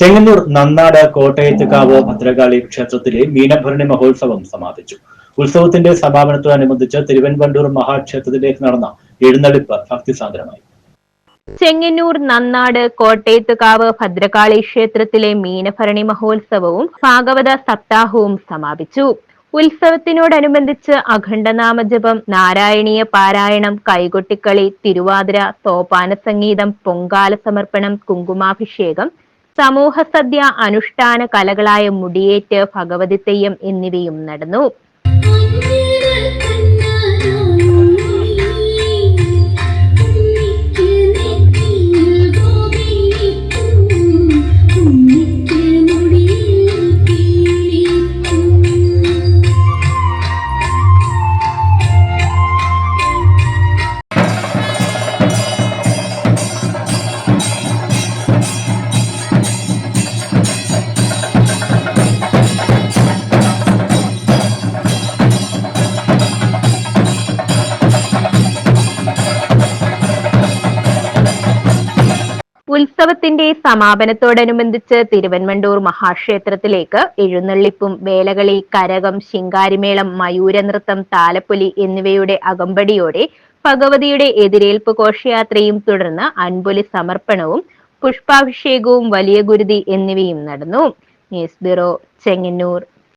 ചെങ്ങന്നൂർ നന്നാട് കോട്ടയത്തുകാവ് ഭദ്രകാളി ക്ഷേത്രത്തിലെ മീനഭരണി മഹോത്സവം സമാപിച്ചു. ഉത്സവത്തിന്റെ സമാപനത്തോടനുബന്ധിച്ച് തിരുവൻവണ്ടൂർ മഹാക്ഷേത്രത്തിലേക്ക് നടന്ന എഴുന്നള്ളിപ്പ് ഭക്തിസാന്ദ്രമായി. ചെങ്ങന്നൂർ നന്നാട് കോട്ടയത്തുകാവ് ഭദ്രകാളി ക്ഷേത്രത്തിലെ മീനഭരണി മഹോത്സവവും ഭാഗവത സപ്താഹവും സമാപിച്ചു. ഉത്സവത്തിനോടനുബന്ധിച്ച് അഖണ്ഡനാമജപം, നാരായണീയ പാരായണം, കൈകൊട്ടിക്കളി, തിരുവാതിര, സോപാന സംഗീതം, പൊങ്കാല സമർപ്പണം, കുങ്കുമാഭിഷേകം, സമൂഹ സദ്യ, അനുഷ്ഠാന കലകളായ മുടിയേറ്റ്, ഭഗവതി തെയ്യം എന്നിവയും നടന്നു. ഉത്സവത്തിന്റെ സമാപനത്തോടനുബന്ധിച്ച് തിരുവൻവണ്ടൂർ മഹാക്ഷേത്രത്തിലേക്ക് എഴുന്നള്ളിപ്പും, വേലകളി, കരകം, ശിങ്കാരിമേളം, മയൂരനൃത്തം, താലപ്പൊലി എന്നിവയുടെ അകമ്പടിയോടെ ഭഗവതിയുടെ എതിരേൽപ്പ് ഘോഷയാത്രയും തുടർന്ന് അൻപൊലി സമർപ്പണവും പുഷ്പാഭിഷേകവും വലിയ ഗുരുതി എന്നിവയും നടന്നു. News bureau, Chengannur.